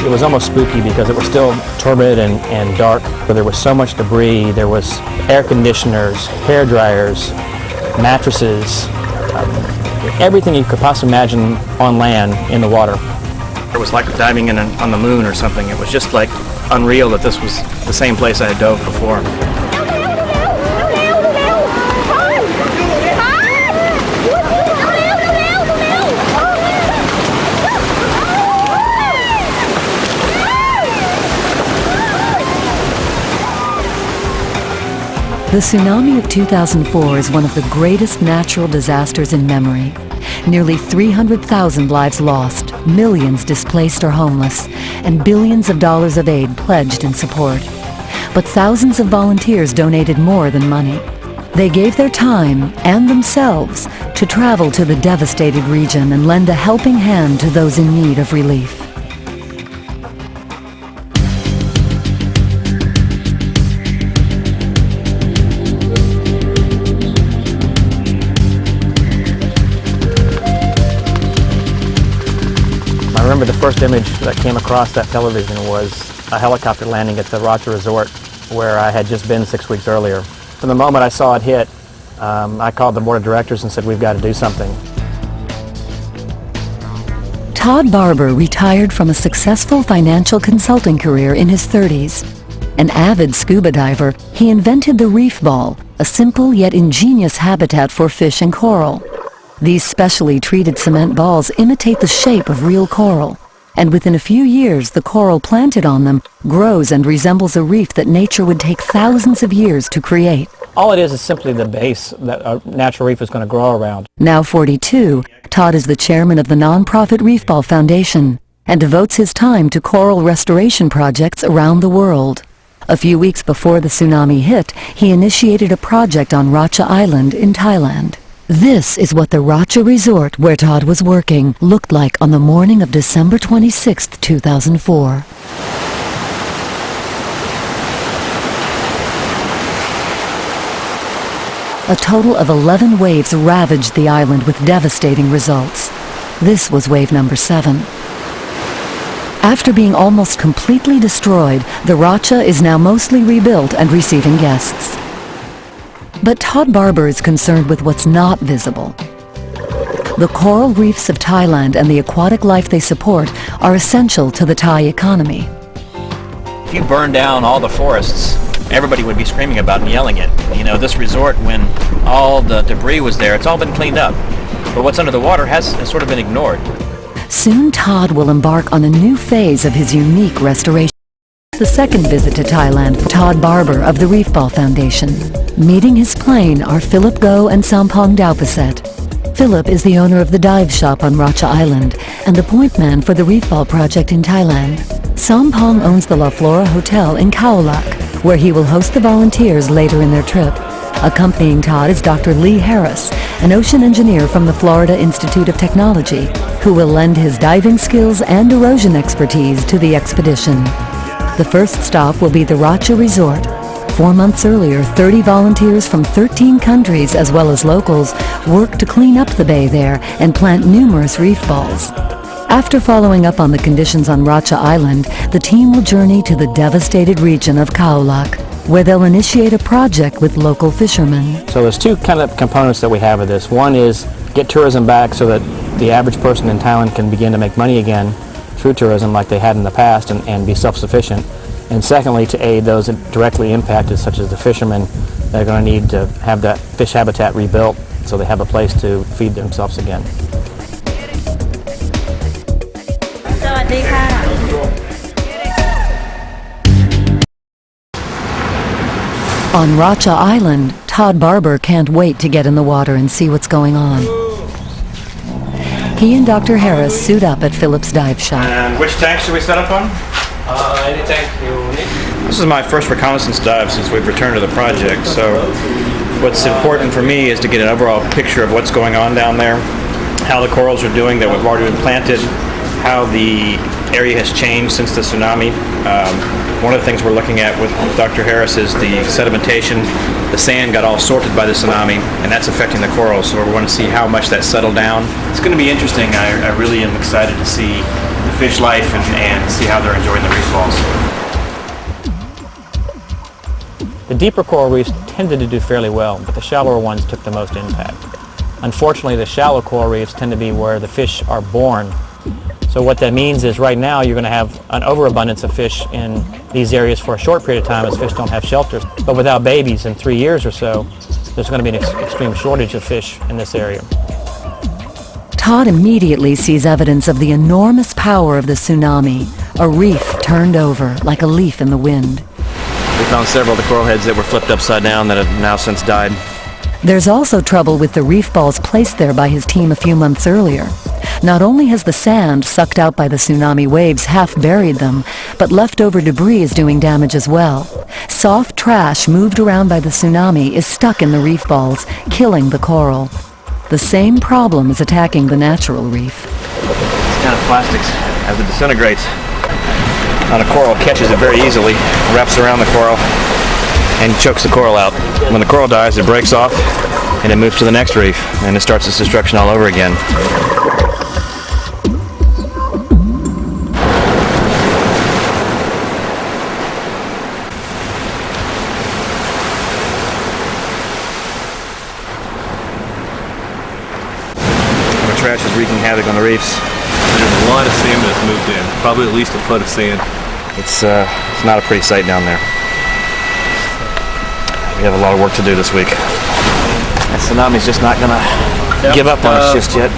It was almost spooky because it was still turbid and dark. But there was so much debris. There was air conditioners, hair dryers, mattresses, everything you could possibly imagine on land in the water. It was like diving in on the moon or something. It was just like unreal that this was the same place I had dove before. The tsunami of 2004 is one of the greatest natural disasters in memory. Nearly 300,000 lives lost, millions displaced or homeless, and billions of dollars of aid pledged in support. But thousands of volunteers donated more than money. They gave their time and themselves to travel to the devastated region and lend a helping hand to those in need of relief. I remember the first image that came across that television was a helicopter landing at the Rocha Resort where I had just been 6 weeks earlier. From the moment I saw it hit, I called the board of directors and said, we've got to do something. Todd Barber retired from a successful financial consulting career in his 30s. An avid scuba diver, he invented the reef ball, a simple yet ingenious habitat for fish and coral. These specially treated cement balls imitate the shape of real coral, and within a few years the coral planted on them grows and resembles a reef that nature would take thousands of years to create. All it is simply the base that a natural reef is going to grow around. Now 42, Todd is the chairman of the nonprofit Reef Ball Foundation and devotes his time to coral restoration projects around the world. A few weeks before the tsunami hit, he initiated a project on Rocha Island in Thailand. This is what the Rocha Resort, where Todd was working, looked like on the morning of December 26, 2004. A total of 11 waves ravaged the island with devastating results. This was wave number 7. After being almost completely destroyed, the Rocha is now mostly rebuilt and receiving guests. But Todd Barber is concerned with what's not visible. The coral reefs of Thailand and the aquatic life they support are essential to the Thai economy. If you burn down all the forests, everybody would be screaming about and yelling it. You know, this resort, when all the debris was there, it's all been cleaned up. But what's under the water has sort of been ignored. Soon Todd will embark on a new phase of his unique restoration. The second visit to Thailand for Todd Barber of the Reef Ball Foundation. Meeting his plane are Philip Goh and Sampong Daupaset. Philip is the owner of the dive shop on Rocha Island and the point man for the Reef Ball project in Thailand. Sampong owns the La Flora Hotel in Khao Lak, where he will host the volunteers later in their trip. Accompanying Todd is Dr. Lee Harris, an ocean engineer from the Florida Institute of Technology, who will lend his diving skills and erosion expertise to the expedition. The first stop will be the Rocha Resort. 4 months earlier, 30 volunteers from 13 countries as well as locals worked to clean up the bay there and plant numerous reef balls. After following up on the conditions on Rocha Island, the team will journey to the devastated region of Khao Lak, where they'll initiate a project with local fishermen. So there's two kind of components that we have of this. One is get tourism back so that the average person in Thailand can begin to make money again through tourism like they had in the past and be self-sufficient. And secondly, to aid those directly impacted, such as the fishermen, that are going to need to have that fish habitat rebuilt so they have a place to feed themselves again. On Rocha Island, Todd Barber can't wait to get in the water and see what's going on. He and Dr. Harris suit up at Philip's dive shop. And which tank should we set up on? Any tank you need. This is my first reconnaissance dive since we've returned to the project, so what's important for me is to get an overall picture of what's going on down there, how the corals are doing that have already been planted, how the area has changed since the tsunami. One of the things we're looking at with Dr. Harris is the sedimentation. The sand got all sorted by the tsunami, and that's affecting the corals, so we want to see how much that settled down. It's going to be interesting. I really am excited to see the fish life and see how they're enjoying the reef balls. The deeper coral reefs tended to do fairly well, but the shallower ones took the most impact. Unfortunately, the shallow coral reefs tend to be where the fish are born. So what that means is right now you're going to have an overabundance of fish in these areas for a short period of time as fish don't have shelters. But without babies in 3 years or so, there's going to be an extreme shortage of fish in this area. Todd immediately sees evidence of the enormous power of the tsunami, a reef turned over like a leaf in the wind. We found several of the coral heads that were flipped upside down that have now since died. There's also trouble with the reef balls placed there by his team a few months earlier. Not only has the sand sucked out by the tsunami waves half buried them, but leftover debris is doing damage as well. Soft trash moved around by the tsunami is stuck in the reef balls, killing the coral. The same problem is attacking the natural reef. This kind of plastics, as it disintegrates on a coral, catches it very easily, wraps around the coral, and chokes the coral out. When the coral dies, it breaks off, and it moves to the next reef, and it starts its destruction all over again. The trash is wreaking havoc on the reefs. There's a lot of sand that's moved in, probably at least a foot of sand. It's not a pretty sight down there. We have a lot of work to do this week. That tsunami's just not gonna give up on us just yet.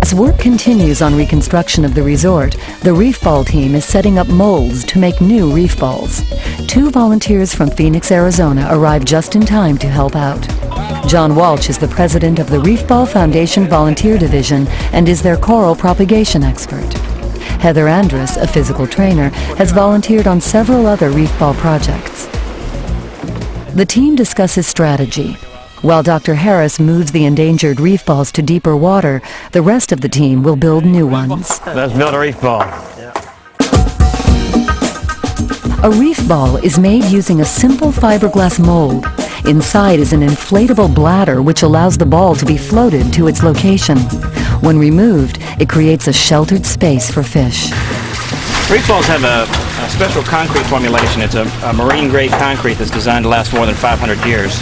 As work continues on reconstruction of the resort, the reef ball team is setting up molds to make new reef balls. 2 volunteers from Phoenix, Arizona arrived just in time to help out. John Walsh is the president of the Reef Ball Foundation Volunteer Division and is their coral propagation expert. Heather Andrus, a physical trainer, has volunteered on several other reef ball projects. The team discusses strategy. While Dr. Harris moves the endangered reef balls to deeper water, the rest of the team will build new ones. Let's build a reef ball. A reef ball is made using a simple fiberglass mold. Inside is an inflatable bladder which allows the ball to be floated to its location. When removed, it creates a sheltered space for fish. Reef balls have a special concrete formulation. It's a marine-grade concrete that's designed to last more than 500 years.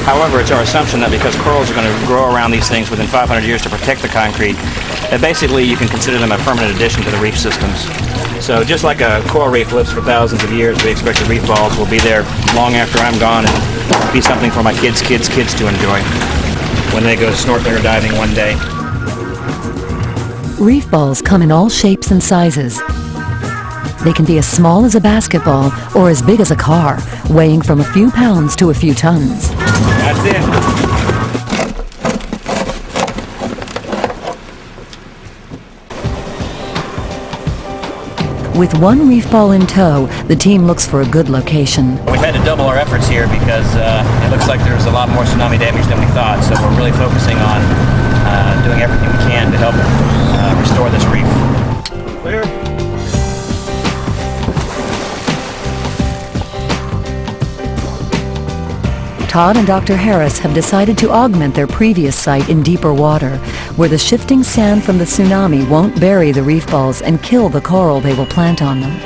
However, it's our assumption that because corals are going to grow around these things within 500 years to protect the concrete, that basically you can consider them a permanent addition to the reef systems. So just like a coral reef lives for thousands of years, we expect the reef balls will be there long after I'm gone and be something for my kids' kids' kids to enjoy when they go snorkeling or diving one day. Reef balls come in all shapes and sizes. They can be as small as a basketball or as big as a car, weighing from a few pounds to a few tons. That's it. With 1 reef ball in tow, the team looks for a good location. We've had to double our efforts here because it looks like there's a lot more tsunami damage than we thought. So we're really focusing on doing everything we can to help restore this reef. Clear. Todd and Dr. Harris have decided to augment their previous site in deeper water, where the shifting sand from the tsunami won't bury the reef balls and kill the coral they will plant on them.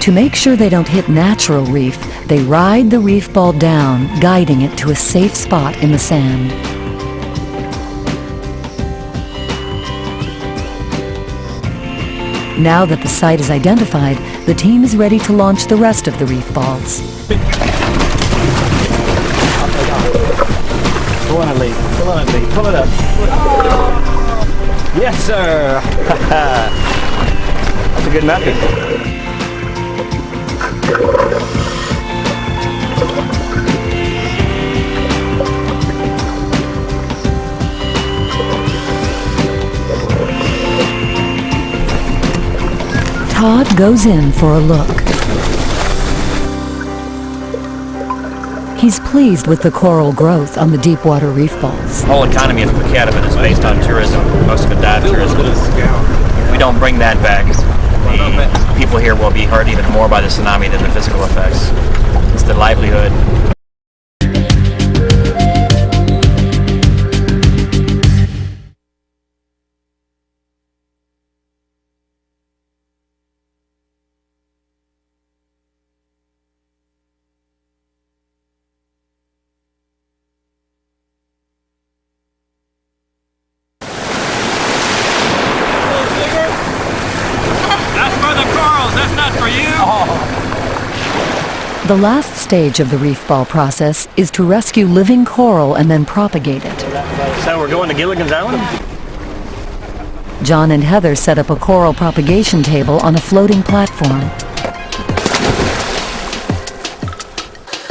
To make sure they don't hit natural reef, they ride the reef ball down, guiding it to a safe spot in the sand. Now that the site is identified, the team is ready to launch the rest of the reef balls. Pull on it, Lee. Pull on it, Lee. Pull it up. Yes, sir. That's a good method. Todd goes in for a look. He's pleased with the coral growth on the deep water reef balls. The whole economy of Phuket is based on tourism, most of it dive tourism. If we don't bring that back, the people here will be hurt even more by the tsunami than the physical effects. It's the livelihood. The last stage of the reef ball process is to rescue living coral and then propagate it. So we're going to Gilligan's Island? John and Heather set up a coral propagation table on a floating platform.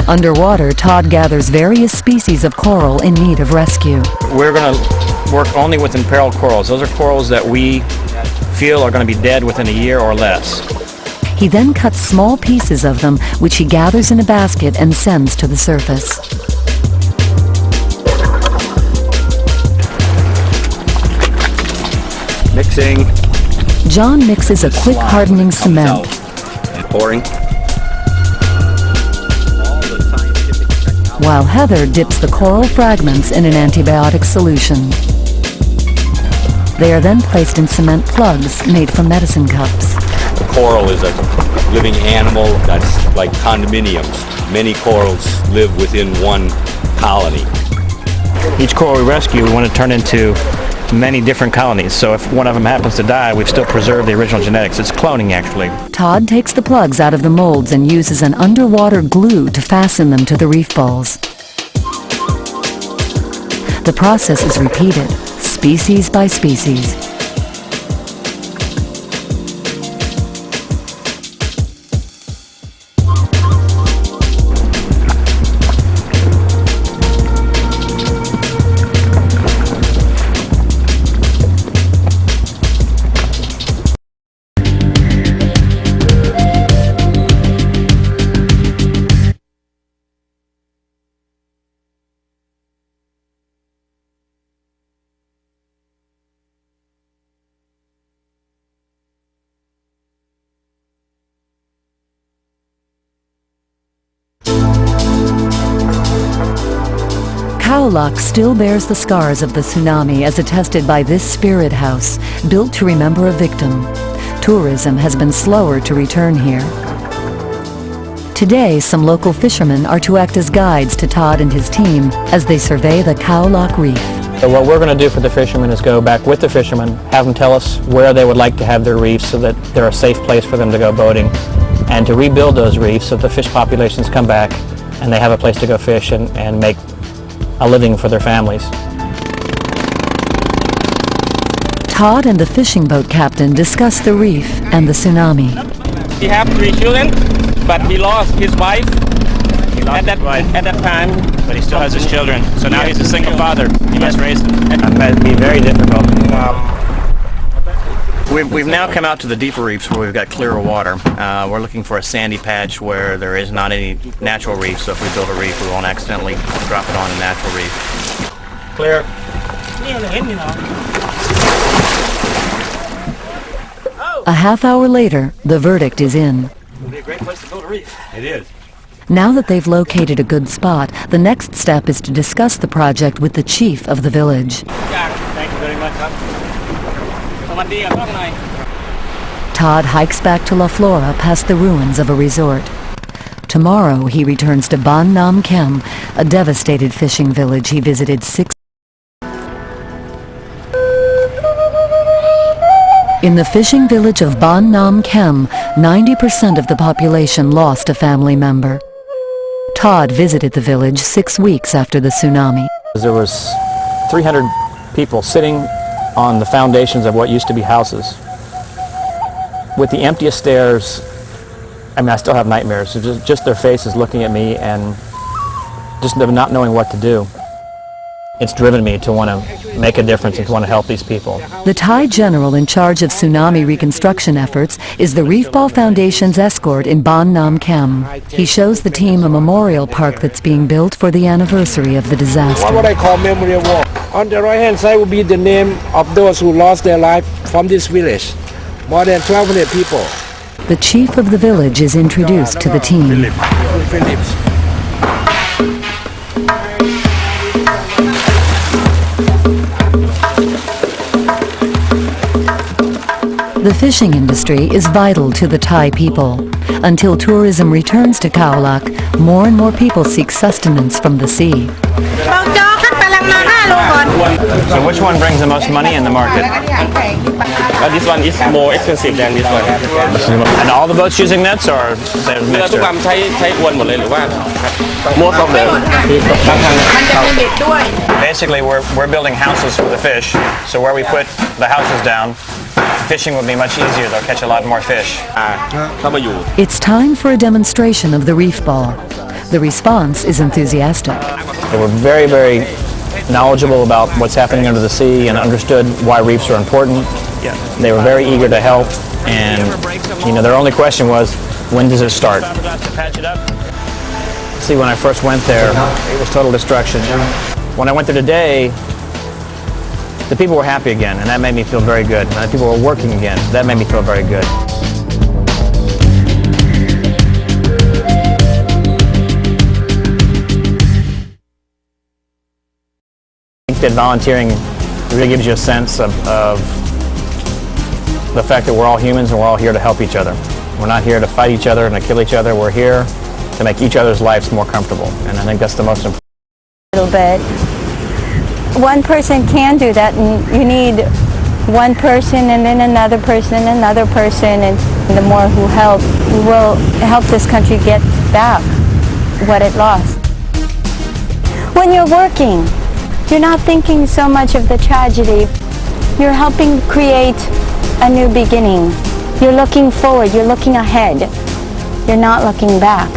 Underwater, Todd gathers various species of coral in need of rescue. We're going to work only with imperiled corals. Those are corals that we feel are going to be dead within a year or less. He then cuts small pieces of them, which he gathers in a basket and sends to the surface. Mixing. John mixes a quick hardening cement. And pouring. While Heather dips the coral fragments in an antibiotic solution. They are then placed in cement plugs made from medicine cups. The coral is a living animal that's like condominiums. Many corals live within one colony. Each coral we rescue, we want to turn into many different colonies. So if one of them happens to die, we've still preserved the original genetics. It's cloning, actually. Todd takes the plugs out of the molds and uses an underwater glue to fasten them to the reef balls. The process is repeated, species by species. Cowlock still bears the scars of the tsunami as attested by this spirit house, built to remember a victim. Tourism has been slower to return here. Today, some local fishermen are to act as guides to Todd and his team as they survey the Cowlock Reef. So what we're going to do for the fishermen is go back with the fishermen, have them tell us where they would like to have their reefs so that they're a safe place for them to go boating, and to rebuild those reefs so the fish populations come back and they have a place to go fish and make a living for their families. Todd and the fishing boat captain discuss the reef and the tsunami. He have 3 children, but he lost his wife at that time. But he still has his children. So now he's a single father. He must raise them. That'd be very difficult. We've now come out to the deeper reefs where we've got clearer water. We're looking for a sandy patch where there is not any natural reef, so if we build a reef, we won't accidentally drop it on a natural reef. Clear. A half hour later, the verdict is in. It'll be a great place to build a reef. It is. Now that they've located a good spot, the next step is to discuss the project with the chief of the village. Thank you very much. Todd hikes back to La Flora past the ruins of a resort. Tomorrow he returns to Ban Nam Kem, a devastated fishing village he visited 6. In the fishing village of Ban Nam Kem, 90% of the population lost a family member. Todd visited the village 6 weeks after the tsunami. There was 300 people sitting on the foundations of what used to be houses. With the emptiest stairs, I mean, I still have nightmares. So just their faces looking at me and just not knowing what to do. It's driven me to want to make a difference and to want to help these people. The Thai general in charge of tsunami reconstruction efforts is the Reef Ball Foundation's escort in Ban Nam Kem. He shows the team a memorial park that's being built for the anniversary of the disaster. What I call memorial walk. On the right hand side will be the name of those who lost their life from this village. More than 1,200 people. The chief of the village is introduced to the team. Phillips. The fishing industry is vital to the Thai people. Until tourism returns to Khao Lak, more and more people seek sustenance from the sea. So which one brings the most money in the market? This one is more expensive than this one. And all the boats using nets, or there's เรือทุก mixture? ลำใช้อวนหมดเลยหรือว่า most of them บางครั้ง Basically, we're building houses for the fish. So where we put the houses down, fishing will be much easier. They'll catch a lot more fish. เข้ามาอยู่ It's time for a demonstration of the reef ball. The response is enthusiastic. They were very, very knowledgeable about what's happening under the sea and understood why reefs are important. They were very eager to help, and their only question was, when does it start? See, when I first went there, it was total destruction. When I went there today, the people were happy again, and that made me feel very good. And the people were working again. That made me feel very good. I think that volunteering really gives you a sense of the fact that we're all humans and we're all here to help each other. We're not here to fight each other and to kill each other. We're here to make each other's lives more comfortable. And I think that's the most important. Little bit. One person can do that, and you need one person and then another person and another person, and the more who help will help this country get back what it lost. When you're working, you're not thinking so much of the tragedy. You're helping create a new beginning. You're looking forward, you're looking ahead. You're not looking back.